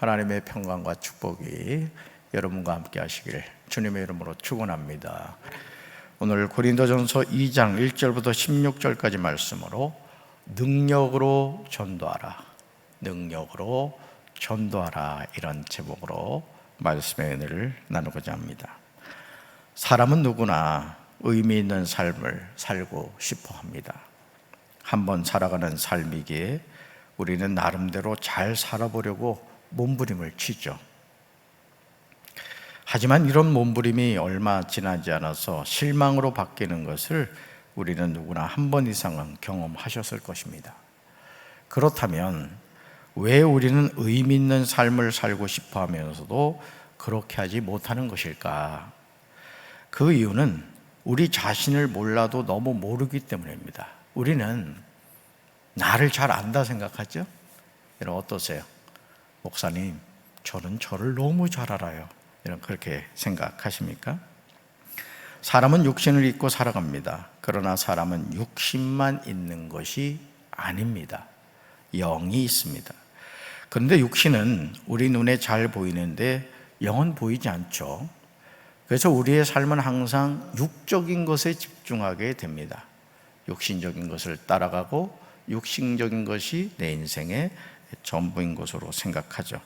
하나님의 평강과 축복이 여러분과 함께 하시기를 주님의 이름으로 축원합니다. 오늘 고린도전서 2장 1절부터 16절까지 말씀으로 능력으로 전도하라, 능력으로 전도하라, 이런 제목으로 말씀의 은혜를 나누고자 합니다. 사람은 누구나 의미 있는 삶을 살고 싶어 합니다. 한번 살아가는 삶이기에 우리는 나름대로 잘 살아보려고 몸부림을 치죠. 하지만 이런 몸부림이 얼마 지나지 않아서 실망으로 바뀌는 것을 우리는 누구나 한 번 이상은 경험하셨을 것입니다. 그렇다면 왜 우리는 의미 있는 삶을 살고 싶어 하면서도 그렇게 하지 못하는 것일까? 그 이유는 우리 자신을 몰라도 너무 모르기 때문입니다. 우리는 나를 잘 안다 생각하죠? 여러분 어떠세요? 목사님, 저는 저를 너무 잘 알아요. 이런 그렇게 생각하십니까? 사람은 육신을 입고 살아갑니다. 그러나 사람은 육신만 있는 것이 아닙니다. 영이 있습니다. 그런데 육신은 우리 눈에 잘 보이는데 영은 보이지 않죠. 그래서 우리의 삶은 항상 육적인 것에 집중하게 됩니다. 육신적인 것을 따라가고 육신적인 것이 내 인생의 전부인 것으로 생각하죠.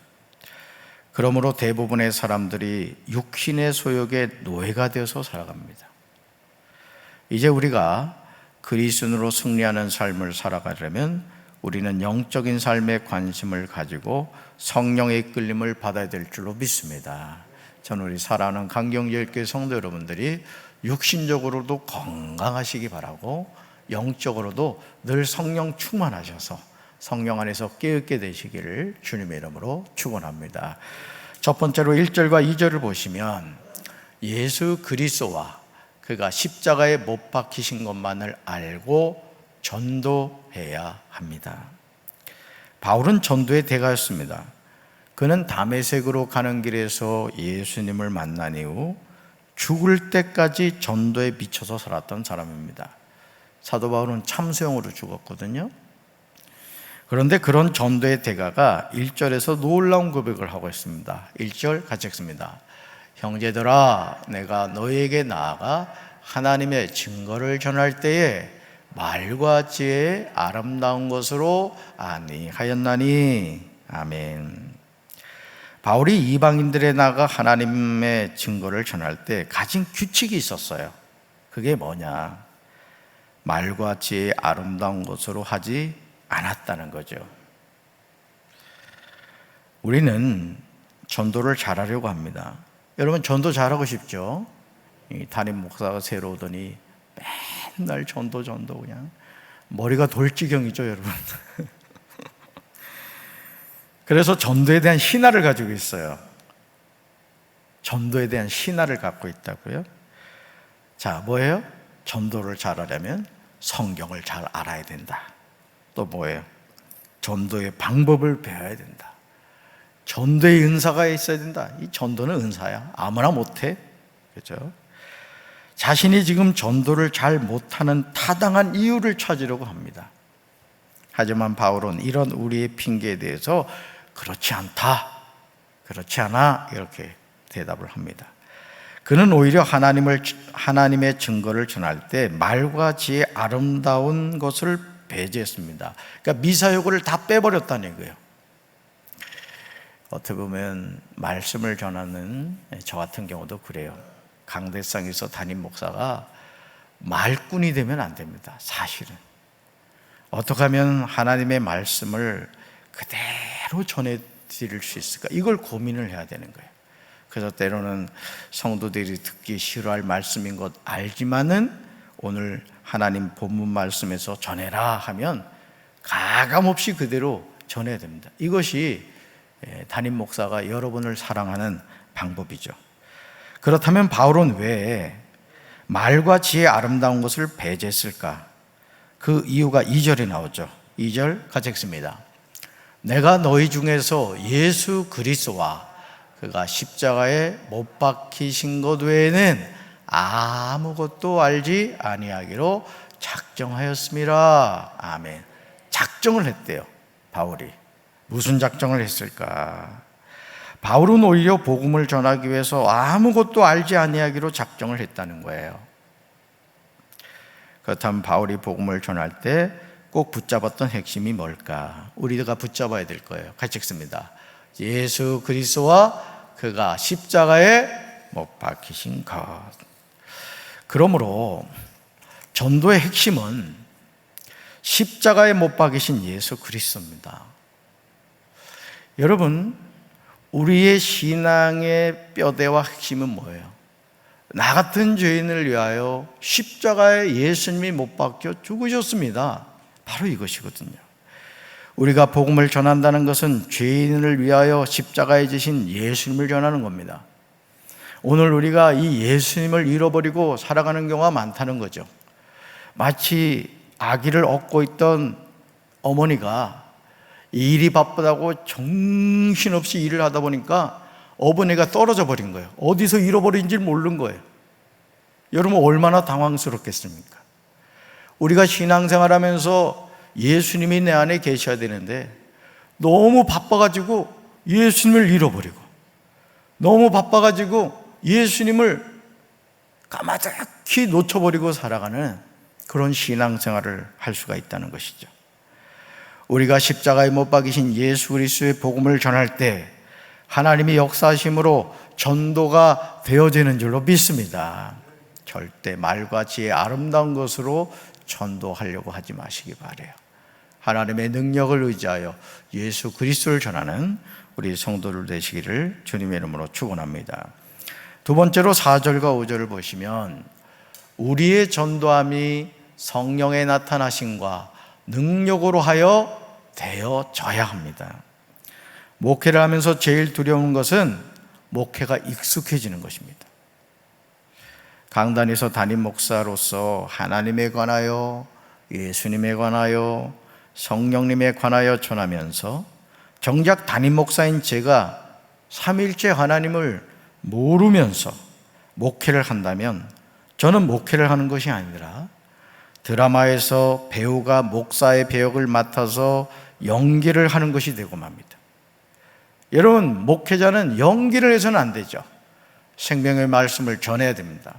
그러므로 대부분의 사람들이 육신의 소욕의 노예가 되어서 살아갑니다. 이제 우리가 그리스도인으로 승리하는 삶을 살아가려면 우리는 영적인 삶에 관심을 가지고 성령의 이끌림을 받아야 될 줄로 믿습니다. 저는 우리 사랑하는 강경제일교회 성도 여러분들이 육신적으로도 건강하시기 바라고 영적으로도 늘 성령 충만하셔서 성령 안에서 깨닫게 되시기를 주님의 이름으로 축원합니다. 첫 번째로 1절과 2절을 보시면 예수 그리스도와 그가 십자가에 못 박히신 것만을 알고 전도해야 합니다. 바울은 전도의 대가였습니다. 그는 다메섹으로 가는 길에서 예수님을 만난 이후 죽을 때까지 전도에 미쳐서 살았던 사람입니다. 사도 바울은 참수형으로 죽었거든요. 그런데 그런 전도의 대가가 1절에서 놀라운 고백을 하고 있습니다. 1절 같이 읽습니다. 형제들아, 내가 너희에게 나아가 하나님의 증거를 전할 때에 말과 지혜의 아름다운 것으로 아니하였나니. 아멘. 바울이 이방인들에 나가 하나님의 증거를 전할 때 가진 규칙이 있었어요. 그게 뭐냐? 말과 지혜의 아름다운 것으로 하지 않았다는 거죠. 우리는 전도를 잘하려고 합니다. 여러분 전도 잘하고 싶죠? 담임 목사가 새로 오더니 맨날 전도 그냥 머리가 돌지경이죠, 여러분. 그래서 전도에 대한 신화를 가지고 있어요. 전도에 대한 신화를 갖고 있다고요? 자, 뭐예요? 전도를 잘하려면 성경을 잘 알아야 된다. 또 뭐예요? 전도의 방법을 배워야 된다. 전도의 은사가 있어야 된다. 이 전도는 은사야. 아무나 못해. 그렇죠? 자신이 지금 전도를 잘 못하는 타당한 이유를 찾으려고 합니다. 하지만 바울은 이런 우리의 핑계에 대해서 그렇지 않다, 그렇지 않아, 이렇게 대답을 합니다. 그는 오히려 하나님의 증거를 전할 때 말과 지혜의 아름다운 것을 배제했습니다. 그러니까 미사여구를 다 빼버렸다는 거예요. 어떻게 보면 말씀을 전하는 저 같은 경우도 그래요. 강대상에서 담임 목사가 말꾼이 되면 안 됩니다. 사실은 어떻게 하면 하나님의 말씀을 그대로 전해드릴 수 있을까? 이걸 고민을 해야 되는 거예요. 그래서 때로는 성도들이 듣기 싫어할 말씀인 것 알지만은 오늘 하나님 본문 말씀에서 전해라 하면 가감없이 그대로 전해야 됩니다. 이것이 담임 목사가 여러분을 사랑하는 방법이죠. 그렇다면 바울은 왜 말과 지혜의 아름다운 것을 배제했을까? 그 이유가 2절에 나오죠. 2절 같이 읽습니다. 내가 너희 중에서 예수 그리스도와 그가 십자가에 못 박히신 것 외에는 아무것도 알지 아니하기로 작정하였습니다. 아멘. 작정을 했대요, 바울이. 무슨 작정을 했을까? 바울은 오히려 복음을 전하기 위해서 아무것도 알지 아니하기로 작정을 했다는 거예요. 그렇다면 바울이 복음을 전할 때 꼭 붙잡았던 핵심이 뭘까? 우리가 붙잡아야 될 거예요. 같이 읽습니다. 예수 그리스도와 그가 십자가에 못 박히신 것. 그러므로 전도의 핵심은 십자가에 못 박히신 예수 그리스도입니다. 여러분, 우리의 신앙의 뼈대와 핵심은 뭐예요? 나 같은 죄인을 위하여 십자가에 예수님이 못 박혀 죽으셨습니다. 바로 이것이거든요. 우리가 복음을 전한다는 것은 죄인을 위하여 십자가에 지신 예수님을 전하는 겁니다. 오늘 우리가 이 예수님을 잃어버리고 살아가는 경우가 많다는 거죠. 마치 아기를 업고 있던 어머니가 일이 바쁘다고 정신없이 일을 하다 보니까 어머니가 떨어져 버린 거예요. 어디서 잃어버린지 모르는 거예요. 여러분 얼마나 당황스럽겠습니까? 우리가 신앙생활하면서 예수님이 내 안에 계셔야 되는데 너무 바빠가지고 예수님을 잃어버리고, 너무 바빠가지고 예수님을 까마득히 놓쳐버리고 살아가는 그런 신앙생활을 할 수가 있다는 것이죠. 우리가 십자가에 못 박이신 예수 그리스도의 복음을 전할 때 하나님이 역사하심으로 전도가 되어지는 줄로 믿습니다. 절대 말과 지혜 아름다운 것으로 전도하려고 하지 마시기 바라요. 하나님의 능력을 의지하여 예수 그리스도를 전하는 우리 성도들 되시기를 주님의 이름으로 축원합니다. 두 번째로 4절과 5절을 보시면 우리의 전도함이 성령의 나타나심과 능력으로 하여 되어져야 합니다. 목회를 하면서 제일 두려운 것은 목회가 익숙해지는 것입니다. 강단에서 담임 목사로서 하나님에 관하여, 예수님에 관하여, 성령님에 관하여 전하면서 정작 담임 목사인 제가 삼위일체 하나님을 모르면서 목회를 한다면 저는 목회를 하는 것이 아니라 드라마에서 배우가 목사의 배역을 맡아서 연기를 하는 것이 되고 맙니다. 여러분, 목회자는 연기를 해서는 안 되죠. 생명의 말씀을 전해야 됩니다.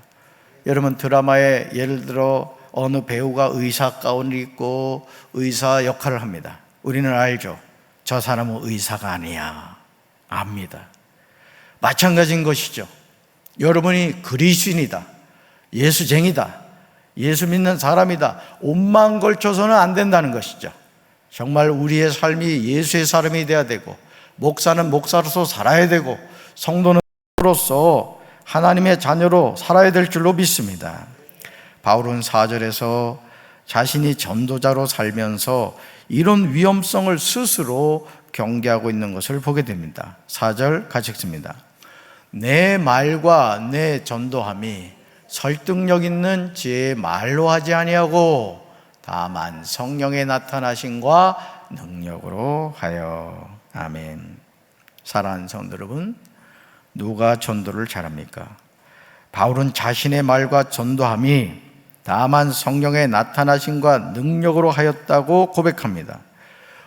여러분, 드라마에 예를 들어 어느 배우가 의사 가운을 입고 의사 역할을 합니다. 우리는 알죠. 저 사람은 의사가 아니야. 압니다. 마찬가지인 것이죠. 여러분이 그리스도인이다, 예수쟁이다, 예수 믿는 사람이다, 옷만 걸쳐서는 안 된다는 것이죠. 정말 우리의 삶이 예수의 사람이 되어야 되고, 목사는 목사로서 살아야 되고, 성도는 성도로서 하나님의 자녀로 살아야 될 줄로 믿습니다. 바울은 4절에서 자신이 전도자로 살면서 이런 위험성을 스스로 경계하고 있는 것을 보게 됩니다. 4절 같이 읽습니다. 내 말과 내 전도함이 설득력 있는 제 말로 하지 아니하고 다만 성령의 나타나심과 능력으로 하여. 아멘. 사랑하는 성도 여러분, 누가 전도를 잘합니까? 바울은 자신의 말과 전도함이 다만 성령의 나타나심과 능력으로 하였다고 고백합니다.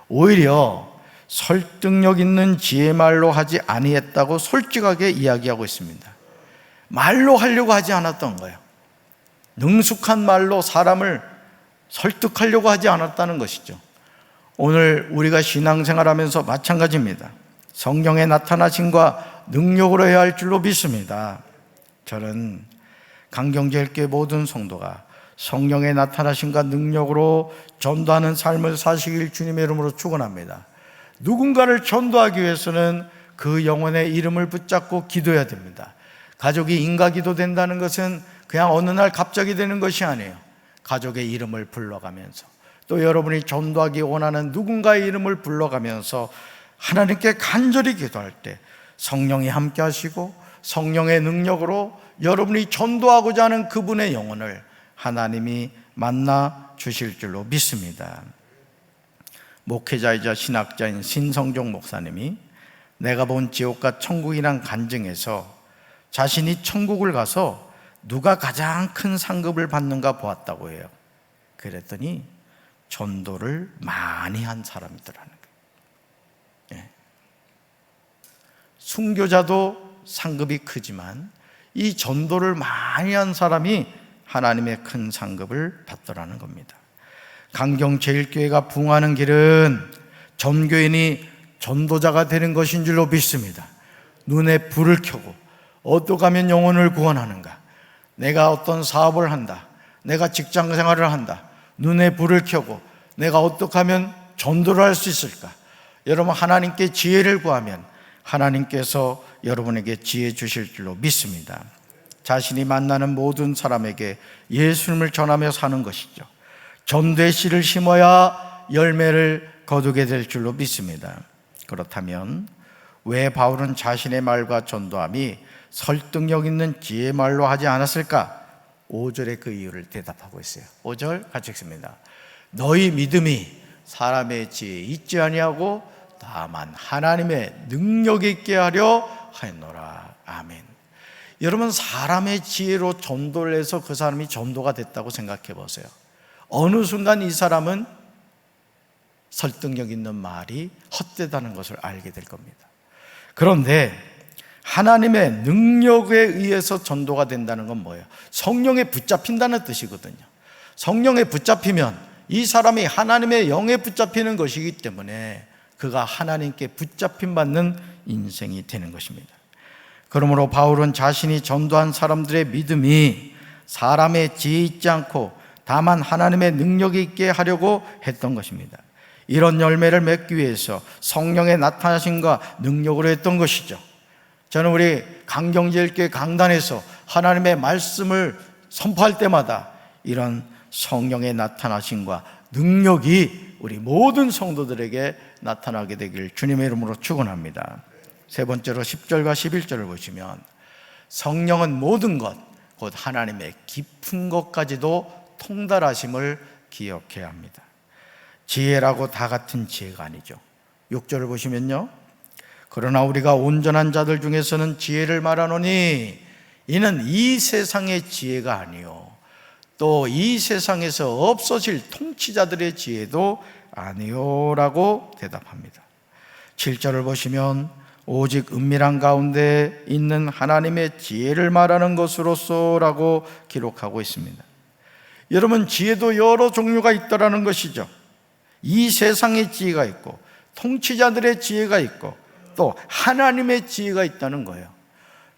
오히려 설득력 있는 지혜 말로 하지 아니했다고 솔직하게 이야기하고 있습니다. 말로 하려고 하지 않았던 거예요. 능숙한 말로 사람을 설득하려고 하지 않았다는 것이죠. 오늘 우리가 신앙생활하면서 마찬가지입니다. 성령의 나타나심과 능력으로 해야 할 줄로 믿습니다. 저는 강경제일교회 모든 성도가 성령의 나타나심과 능력으로 전도하는 삶을 사시길 주님의 이름으로 축원합니다. 누군가를 전도하기 위해서는 그 영혼의 이름을 붙잡고 기도해야 됩니다. 가족이 인가기도 된다는 것은 그냥 어느 날 갑자기 되는 것이 아니에요. 가족의 이름을 불러가면서, 또 여러분이 전도하기 원하는 누군가의 이름을 불러가면서 하나님께 간절히 기도할 때 성령이 함께 하시고 성령의 능력으로 여러분이 전도하고자 하는 그분의 영혼을 하나님이 만나 주실 줄로 믿습니다. 목회자이자 신학자인 신성종 목사님이 내가 본 지옥과 천국이란 간증에서 자신이 천국을 가서 누가 가장 큰 상급을 받는가 보았다고 해요. 그랬더니 전도를 많이 한 사람이더라는 거예요. 순교자도 상급이 크지만 이 전도를 많이 한 사람이 하나님의 큰 상급을 받더라는 겁니다. 강경제일교회가 부흥하는 길은 전교인이 전도자가 되는 것인 줄로 믿습니다. 눈에 불을 켜고 어떻게 하면 영혼을 구원하는가, 내가 어떤 사업을 한다, 내가 직장 생활을 한다, 눈에 불을 켜고 내가 어떻게 하면 전도를 할 수 있을까? 여러분, 하나님께 지혜를 구하면 하나님께서 여러분에게 지혜 주실 줄로 믿습니다. 자신이 만나는 모든 사람에게 예수님을 전하며 사는 것이죠. 전도의 씨를 심어야 열매를 거두게 될 줄로 믿습니다. 그렇다면 왜 바울은 자신의 말과 전도함이 설득력 있는 지혜의 말로 하지 않았을까? 5절에 그 이유를 대답하고 있어요. 5절 같이 읽습니다. 너희 믿음이 사람의 지혜에 있지 아니하고 다만 하나님의 능력이 있게 하려 하였노라. 아멘. 여러분, 사람의 지혜로 전도를 해서 그 사람이 전도가 됐다고 생각해 보세요. 어느 순간 이 사람은 설득력 있는 말이 헛되다는 것을 알게 될 겁니다. 그런데 하나님의 능력에 의해서 전도가 된다는 건 뭐예요? 성령에 붙잡힌다는 뜻이거든요. 성령에 붙잡히면 이 사람이 하나님의 영에 붙잡히는 것이기 때문에 그가 하나님께 붙잡힘 받는 인생이 되는 것입니다. 그러므로 바울은 자신이 전도한 사람들의 믿음이 사람의 지혜에 있지 않고 다만 하나님의 능력이 있게 하려고 했던 것입니다. 이런 열매를 맺기 위해서 성령의 나타나심과 능력으로 했던 것이죠. 저는 우리 강경제일교회 강단에서 하나님의 말씀을 선포할 때마다 이런 성령의 나타나심과 능력이 우리 모든 성도들에게 나타나게 되길 주님의 이름으로 축원합니다. 세 번째로 10절과 11절을 보시면 성령은 모든 것, 곧 하나님의 깊은 것까지도 통달하심을 기억해야 합니다. 지혜라고 다 같은 지혜가 아니죠. 6절을 보시면요, 그러나 우리가 온전한 자들 중에서는 지혜를 말하노니 이는 이 세상의 지혜가 아니요 또 이 세상에서 없어질 통치자들의 지혜도 아니요라고 대답합니다. 7절을 보시면 오직 은밀한 가운데 있는 하나님의 지혜를 말하는 것으로서라고 기록하고 있습니다. 여러분, 지혜도 여러 종류가 있다라는 것이죠. 이 세상의 지혜가 있고 통치자들의 지혜가 있고 또 하나님의 지혜가 있다는 거예요.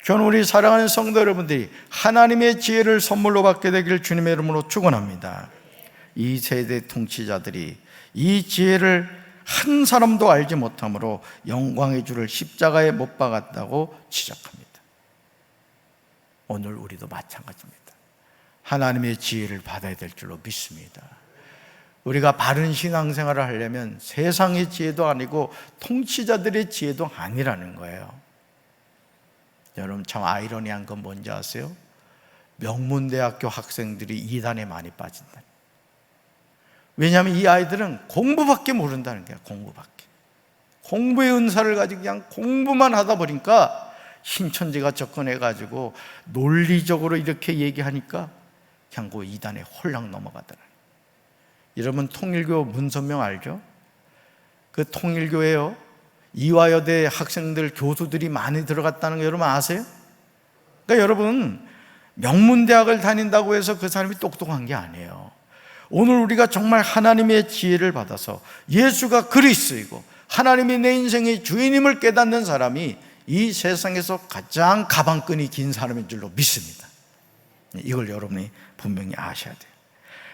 저는 우리 사랑하는 성도 여러분들이 하나님의 지혜를 선물로 받게 되기를 주님의 이름으로 축원합니다. 이 세대 통치자들이 이 지혜를 한 사람도 알지 못하므로 영광의 주를 십자가에 못 박았다고 지적합니다. 오늘 우리도 마찬가지입니다. 하나님의 지혜를 받아야 될 줄로 믿습니다. 우리가 바른 신앙생활을 하려면 세상의 지혜도 아니고 통치자들의 지혜도 아니라는 거예요. 여러분, 참 아이러니한 건 뭔지 아세요? 명문대학교 학생들이 이단에 많이 빠진다. 왜냐하면 이 아이들은 공부밖에 모른다는 거야. 공부의 은사를 가지고 그냥 공부만 하다 보니까 신천지가 접근해가지고 논리적으로 이렇게 얘기하니까 그냥 그 이단에 홀랑 넘어가더라. 여러분, 통일교 문선명 알죠? 그 통일교회요, 이화여대 학생들, 교수들이 많이 들어갔다는 거 여러분 아세요? 그러니까 여러분, 명문대학을 다닌다고 해서 그 사람이 똑똑한 게 아니에요. 오늘 우리가 정말 하나님의 지혜를 받아서 예수가 그리스도이고 하나님이 내 인생의 주인임을 깨닫는 사람이 이 세상에서 가장 가방끈이 긴 사람인 줄로 믿습니다. 이걸 여러분이 분명히 아셔야 돼요.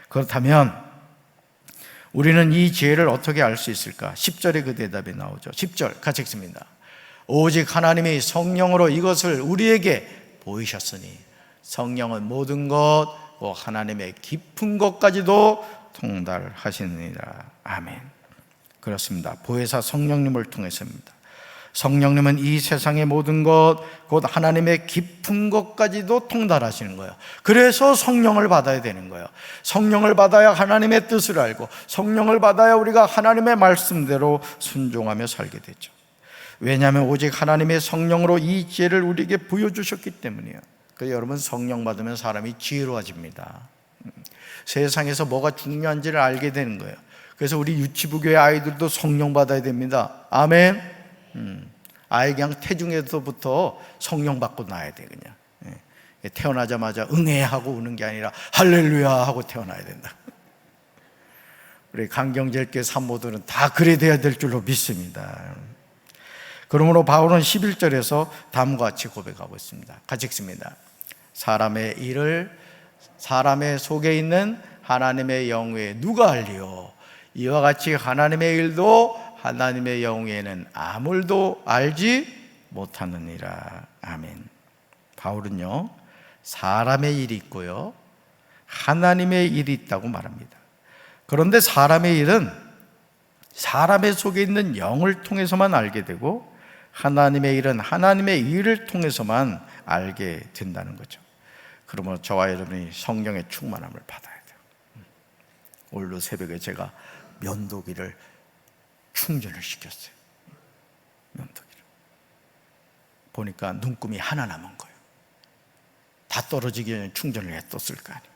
그렇다면 우리는 이 지혜를 어떻게 알 수 있을까? 10절에 그 대답이 나오죠. 10절 같이 읽습니다. 오직 하나님이 성령으로 이것을 우리에게 보이셨으니 성령은 모든 것, 하나님의 깊은 것까지도 통달하시느니라. 아멘. 그렇습니다. 보혜사 성령님을 통해서입니다. 성령님은 이 세상의 모든 것, 곧 하나님의 깊은 것까지도 통달하시는 거예요. 그래서 성령을 받아야 되는 거예요. 성령을 받아야 하나님의 뜻을 알고 성령을 받아야 우리가 하나님의 말씀대로 순종하며 살게 되죠. 왜냐하면 오직 하나님의 성령으로 이 지혜를 우리에게 부여주셨기 때문이에요. 그래서 여러분, 성령 받으면 사람이 지혜로워집니다. 세상에서 뭐가 중요한지를 알게 되는 거예요. 그래서 우리 유치부교회 아이들도 성령 받아야 됩니다. 아멘. 아이 그냥 태중에서부터 성령 받고 나야 돼. 그냥 태어나자마자 응애 하고 우는 게 아니라 할렐루야 하고 태어나야 된다. 우리 강경제일교회 산모들은 다 그래 돼야 될 줄로 믿습니다. 그러므로 바울은 11절에서 다음과 같이 고백하고 있습니다. 같이 읽습니다. 사람의 일을 사람의 속에 있는 하나님의 영에 누가 알리요? 이와 같이 하나님의 일도 하나님의 영에는 아무도 알지 못하느니라. 아멘. 바울은요, 사람의 일이 있고요, 하나님의 일이 있다고 말합니다. 그런데 사람의 일은 사람의 속에 있는 영을 통해서만 알게 되고, 하나님의 일은 하나님의 일을 통해서만 알게 된다는 거죠. 그러므로 저와 여러분이 성령의 충만함을 받아야 돼요. 오늘도 새벽에 제가 면도기를 충전을 시켰어요. 면도기를 보니까 눈금이 하나 남은 거예요. 다 떨어지기 전에 충전을 해뒀을 거 아니에요.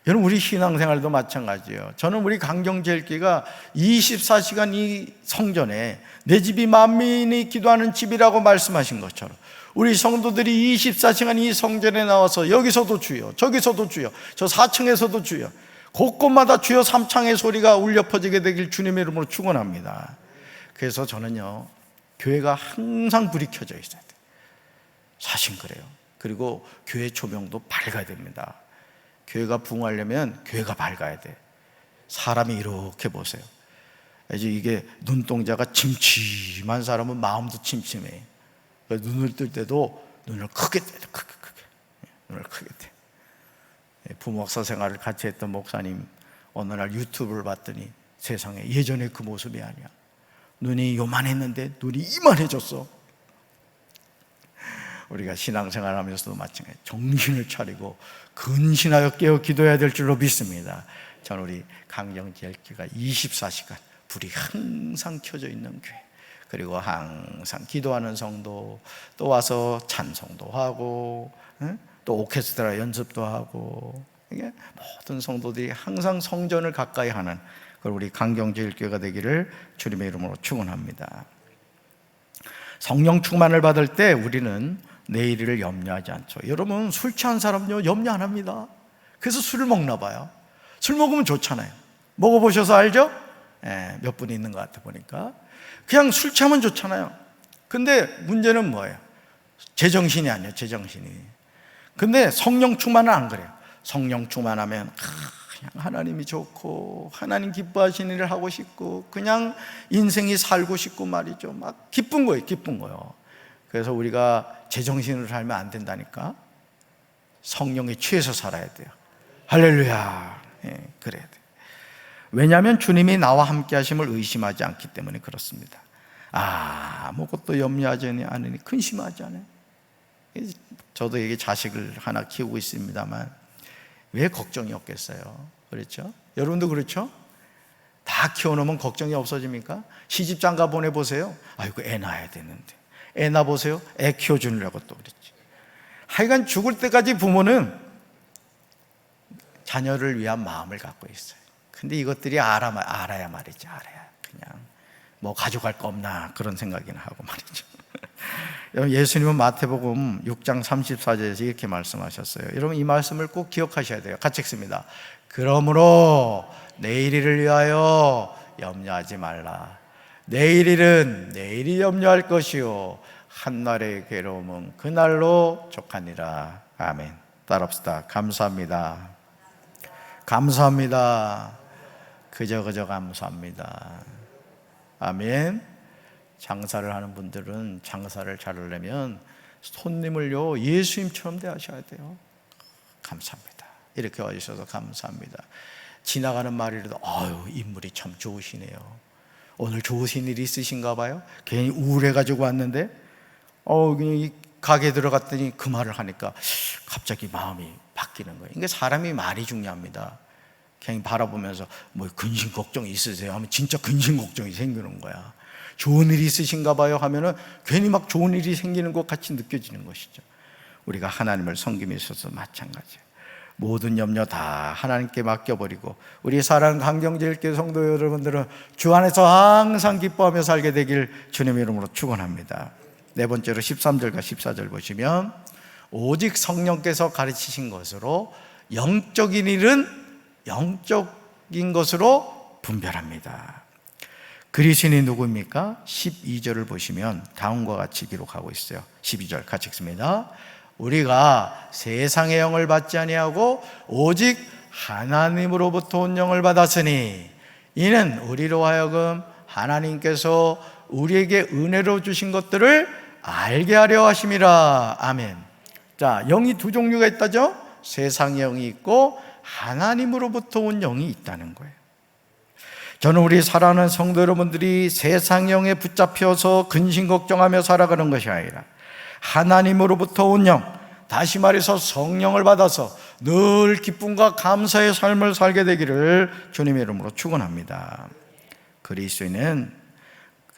여러분, 우리 신앙생활도 마찬가지예요. 저는 우리 강경제일교회가 24시간 이 성전에 내 집이 만민이 기도하는 집이라고 말씀하신 것처럼 우리 성도들이 24시간 이 성전에 나와서 여기서도 주여, 저기서도 주여, 저 4층에서도 주여, 곳곳마다 주여 삼창의 소리가 울려 퍼지게 되길 주님의 이름으로 축원합니다. 그래서 저는요, 교회가 항상 불이 켜져 있어야 돼요. 사실 그래요. 그리고 교회 조명도 밝아야 됩니다. 교회가 부흥하려면 교회가 밝아야 돼. 사람이 이렇게 보세요. 이제 이게 눈동자가 침침한 사람은 마음도 침침해. 눈을 뜰 때도 눈을 크게 떼요. 크게 눈을 크게 떼. 부목사 생활을 같이 했던 목사님 어느 날 유튜브를 봤더니 세상에 예전에 그 모습이 아니야. 눈이 요만했는데 눈이 이만해졌어. 우리가 신앙생활 하면서도 마찬가지, 정신을 차리고 근신하여 깨어 기도해야 될 줄로 믿습니다. 저는 우리 강경제일교회가 24시간 불이 항상 켜져 있는 교회, 그리고 항상 기도하는 성도, 또 와서 찬송도 하고 또 오케스트라 연습도 하고, 이게 모든 성도들이 항상 성전을 가까이 하는 그걸 우리 강경제일교회가 되기를 주님의 이름으로 축원합니다. 성령 충만을 받을 때 우리는 내일을 염려하지 않죠. 여러분, 술 취한 사람은요 염려 안 합니다. 그래서 술을 먹나 봐요. 술 먹으면 좋잖아요. 먹어보셔서 알죠? 몇 분이 있는 것 같아 보니까. 그냥 술 취하면 좋잖아요. 근데 문제는 뭐예요? 제정신이 아니에요. 제정신이. 근데 성령 충만은 안 그래요. 성령 충만하면 그냥 하나님이 좋고 하나님 기뻐하시는 일을 하고 싶고 그냥 인생이 살고 싶고 말이죠. 막 기쁜 거예요. 기쁜 거예요. 그래서 우리가 제정신으로 살면 안 된다니까. 성령에 취해서 살아야 돼요. 할렐루야. 그래야 돼요. 왜냐하면 주님이 나와 함께 하심을 의심하지 않기 때문에 그렇습니다. 아무것도 염려하지 않으니 근심하지 않아요. 저도 이게 자식을 하나 키우고 있습니다만 왜 걱정이 없겠어요? 그렇죠? 여러분도 그렇죠? 다 키워놓으면 걱정이 없어집니까? 시집장가 보내보세요. 아이고, 애 낳아야 되는데. 애 낳아보세요. 애 키워주느라고 또 그랬지. 하여간 죽을 때까지 부모는 자녀를 위한 마음을 갖고 있어요. 근데 이것들이 알아야 말이지. 알아야 그냥 뭐 가져갈 거 없나 그런 생각이나 하고 말이죠. 예수님은 마태복음 6장 34절에서 이렇게 말씀하셨어요. 여러분, 이 말씀을 꼭 기억하셔야 돼요. 같이 읽습니다. 그러므로 내일 일을 위하여 염려하지 말라. 내일 일은 내일이 염려할 것이요 한날의 괴로움은 그날로 족하니라. 아멘. 따라합시다. 감사합니다. 감사합니다. 그저 감사합니다. 아멘. 장사를 하는 분들은 장사를 잘 하려면 손님을요 예수님처럼 대하셔야 돼요. 감사합니다. 이렇게 와주셔서 감사합니다. 지나가는 말이라도 아유, 인물이 참 좋으시네요. 오늘 좋으신 일이 있으신가 봐요. 괜히 우울해가지고 왔는데 그냥 이 가게에 들어갔더니 그 말을 하니까 갑자기 마음이 바뀌는 거예요. 이게 사람이 말이 중요합니다. 그냥 바라보면서 뭐 근심 걱정이 있으세요 하면 진짜 근심 걱정이 생기는 거야. 좋은 일이 있으신가 봐요 하면은 괜히 막 좋은 일이 생기는 것 같이 느껴지는 것이죠. 우리가 하나님을 섬김에 있어서 마찬가지예요. 모든 염려 다 하나님께 맡겨버리고 우리 사랑하는 강경제일교회 성도 여러분들은 주 안에서 항상 기뻐하며 살게 되길 주님의 이름으로 축원합니다. 네 번째로 13절과 14절 보시면 오직 성령께서 가르치신 것으로 영적인 일은 영적인 것으로 분별합니다. 그리스인이 누구입니까? 12절을 보시면 다음과 같이 기록하고 있어요. 12절 같이 읽습니다. 우리가 세상의 영을 받지 아니하고 오직 하나님으로부터 온 영을 받았으니 이는 우리로 하여금 하나님께서 우리에게 은혜로 주신 것들을 알게 하려 하심이라. 아멘. 자, 영이 두 종류가 있다죠? 세상의 영이 있고 하나님으로부터 온 영이 있다는 거예요. 저는 우리 사랑하는 성도 여러분들이 세상 영에 붙잡혀서 근심 걱정하며 살아가는 것이 아니라 하나님으로부터 온 영, 다시 말해서 성령을 받아서 늘 기쁨과 감사의 삶을 살게 되기를 주님의 이름으로 축원합니다. 그리스도인은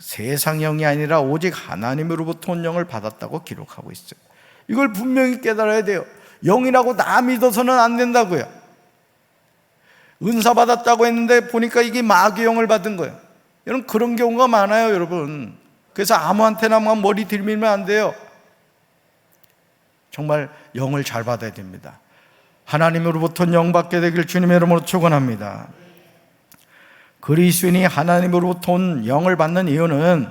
세상 영이 아니라 오직 하나님으로부터 온 영을 받았다고 기록하고 있어요. 이걸 분명히 깨달아야 돼요. 영이라고 나 믿어서는 안 된다고요. 은사 받았다고 했는데 보니까 이게 마귀 영을 받은 거예요. 여러분, 그런 경우가 많아요, 여러분. 그래서 아무한테나만 머리 들밀면 안 돼요. 정말 영을 잘 받아야 됩니다. 하나님으로부터 영 받게 되길 주님의 이름으로 축원합니다. 그리스도인이 하나님으로부터 온 영을 받는 이유는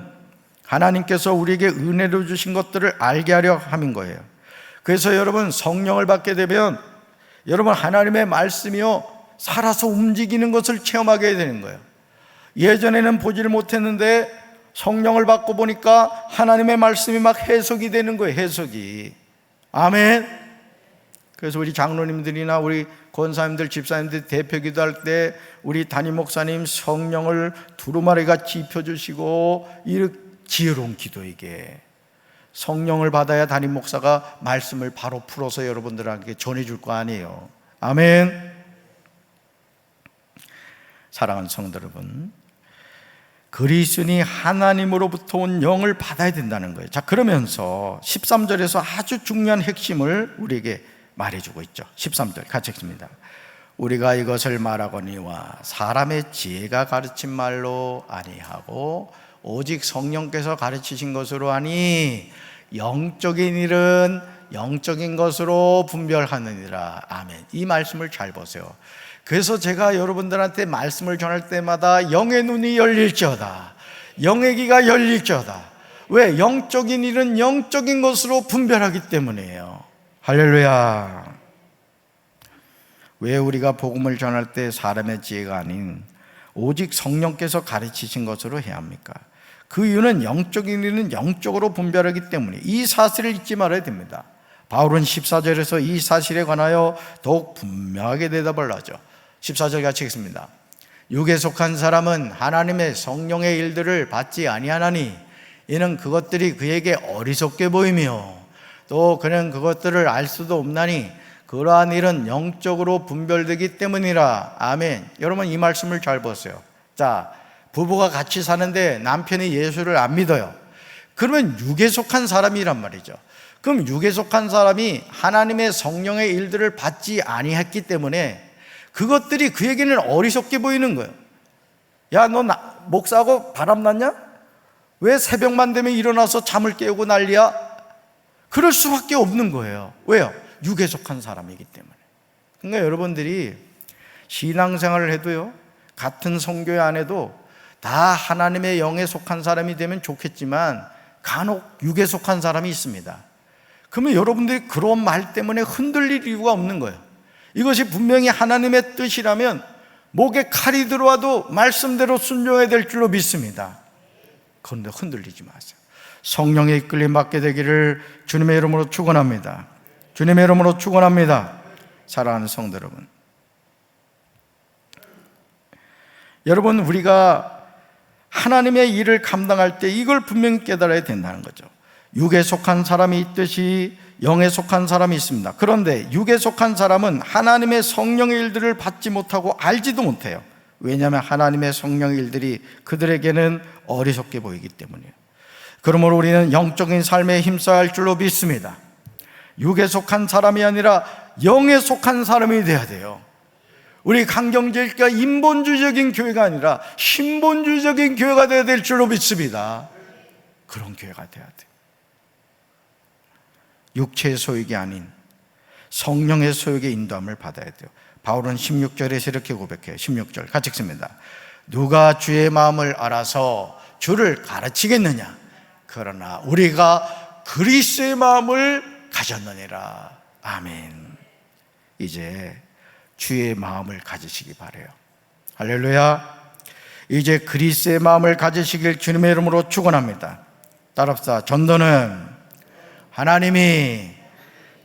하나님께서 우리에게 은혜로 주신 것들을 알게 하려 함인 거예요. 그래서 여러분, 성령을 받게 되면 여러분 하나님의 말씀이요 살아서 움직이는 것을 체험하게 되는 거예요. 예전에는 보지를 못했는데 성령을 받고 보니까 하나님의 말씀이 막 해석이 되는 거예요. 해석이. 아멘. 그래서 우리 장로님들이나 우리 권사님들, 집사님들 대표 기도할 때 우리 담임 목사님 성령을 두루마리같이 입혀주시고 이렇게 지혜로운 기도에게 성령을 받아야 담임 목사가 말씀을 바로 풀어서 여러분들에게 전해줄 거 아니에요. 아멘. 사랑하는 성도 여러분, 그리스도인이 하나님으로부터 온 영을 받아야 된다는 거예요. 자, 그러면서 13절에서 아주 중요한 핵심을 우리에게 말해주고 있죠. 13절 같이 읽습니다. 우리가 이것을 말하거니와 사람의 지혜가 가르친 말로 아니하고 오직 성령께서 가르치신 것으로 하니 영적인 일은 영적인 것으로 분별하느니라. 아멘. 이 말씀을 잘 보세요. 그래서 제가 여러분들한테 말씀을 전할 때마다 영의 눈이 열릴지어다, 영의 귀가 열릴지어다. 왜? 영적인 일은 영적인 것으로 분별하기 때문이에요. 할렐루야. 왜 우리가 복음을 전할 때 사람의 지혜가 아닌 오직 성령께서 가르치신 것으로 해야 합니까? 그 이유는 영적인 일은 영적으로 분별하기 때문에 이 사실을 잊지 말아야 됩니다. 바울은 14절에서 이 사실에 관하여 더욱 분명하게 대답을 하죠. 14절 같이 읽습니다. 육에 속한 사람은 하나님의 성령의 일들을 받지 아니하나니 이는 그것들이 그에게 어리석게 보이며 또 그는 그것들을 알 수도 없나니 그러한 일은 영적으로 분별되기 때문이라. 아멘. 여러분, 이 말씀을 잘 보세요. 자, 부부가 같이 사는데 남편이 예수를 안 믿어요. 그러면 육에 속한 사람이란 말이죠. 그럼 육에 속한 사람이 하나님의 성령의 일들을 받지 아니했기 때문에 그것들이 그에게는 어리석게 보이는 거예요. 야, 너 목사하고 바람났냐? 왜 새벽만 되면 일어나서 잠을 깨우고 난리야? 그럴 수밖에 없는 거예요. 왜요? 육에 속한 사람이기 때문에. 그러니까 여러분들이 신앙생활을 해도요, 같은 성교회 안에도 다 하나님의 영에 속한 사람이 되면 좋겠지만 간혹 육에 속한 사람이 있습니다. 그러면 여러분들이 그런 말 때문에 흔들릴 이유가 없는 거예요. 이것이 분명히 하나님의 뜻이라면 목에 칼이 들어와도 말씀대로 순종해야 될 줄로 믿습니다. 그런데 흔들리지 마세요. 성령의 이끌림 받게 되기를 주님의 이름으로 축원합니다. 주님의 이름으로 축원합니다. 사랑하는 성도 여러분, 여러분, 우리가 하나님의 일을 감당할 때 이걸 분명히 깨달아야 된다는 거죠. 육에 속한 사람이 있듯이 영에 속한 사람이 있습니다. 그런데 육에 속한 사람은 하나님의 성령의 일들을 받지 못하고 알지도 못해요. 왜냐하면 하나님의 성령의 일들이 그들에게는 어리석게 보이기 때문이에요. 그러므로 우리는 영적인 삶에 힘써야 할 줄로 믿습니다. 육에 속한 사람이 아니라 영에 속한 사람이 돼야 돼요. 우리 강경제일교가 인본주의적인 교회가 아니라 신본주의적인 교회가 되어야 될 줄로 믿습니다. 그런 교회가 돼야 돼요. 육체의 소욕이 아닌 성령의 소욕의 인도함을 받아야 돼요. 바울은 16절에서 이렇게 고백해요. 16절 같이 읽습니다. 누가 주의 마음을 알아서 주를 가르치겠느냐? 그러나 우리가 그리스도의 마음을 가졌느니라. 아멘. 이제 주의 마음을 가지시기 바라요. 할렐루야. 이제 그리스도의 마음을 가지시길 주님의 이름으로 축원합니다. 따라합시다. 전도는 하나님이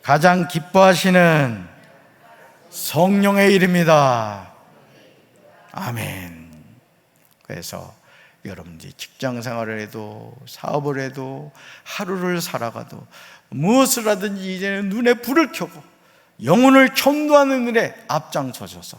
가장 기뻐하시는 성령의 일입니다. 아멘. 그래서 여러분들이 직장 생활을 해도 사업을 해도 하루를 살아가도 무엇을 하든지 이제는 눈에 불을 켜고 영혼을 전도하는 일에 앞장서셔서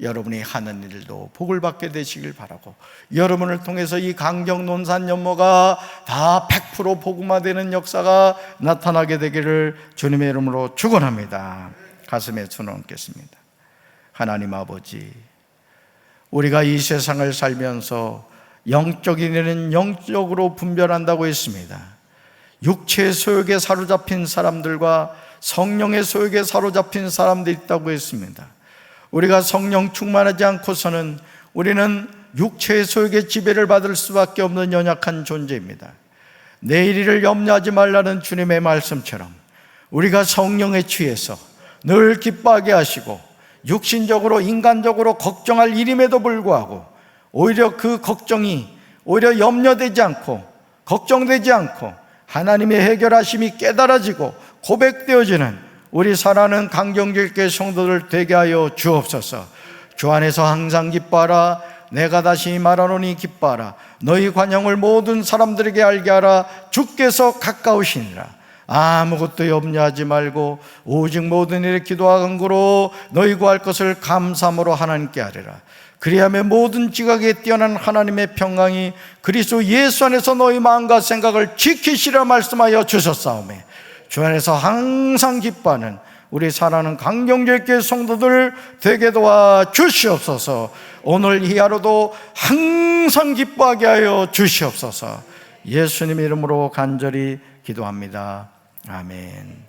여러분이 하는 일도 복을 받게 되시길 바라고, 여러분을 통해서 이 강경 논산 연모가 다 100% 복음화되는 역사가 나타나게 되기를 주님의 이름으로 축원합니다. 가슴에 손을 얹겠습니다. 하나님 아버지, 우리가 이 세상을 살면서 영적인 일은 영적으로 분별한다고 했습니다. 육체의 소욕에 사로잡힌 사람들과 성령의 소욕에 사로잡힌 사람들이 있다고 했습니다. 우리가 성령 충만하지 않고서는 우리는 육체의 소욕의 지배를 받을 수밖에 없는 연약한 존재입니다. 내일 일을 염려하지 말라는 주님의 말씀처럼 우리가 성령에 취해서 늘 기뻐하게 하시고 육신적으로 인간적으로 걱정할 일임에도 불구하고 오히려 그 걱정이 오히려 염려되지 않고 걱정되지 않고 하나님의 해결하심이 깨달아지고 고백되어지는 우리 사랑하는 강경길교회 성도들 되게 하여 주옵소서. 주 안에서 항상 기뻐하라. 내가 다시 말하노니 기뻐하라. 너희 관용을 모든 사람들에게 알게 하라. 주께서 가까우시니라. 아무것도 염려하지 말고 오직 모든 일에 기도와 간구로 너희 구할 것을 감사함으로 하나님께 아뢰라. 그리하면 모든 지각에 뛰어난 하나님의 평강이 그리스도 예수 안에서 너희 마음과 생각을 지키시라 말씀하여 주셨사오매, 주 안에서 항상 기뻐하는 우리 사랑하는 강경교회 성도들 되게 도와 주시옵소서. 오늘 이 하루도 항상 기뻐하게 하여 주시옵소서. 예수님의 이름으로 간절히 기도합니다. 아멘.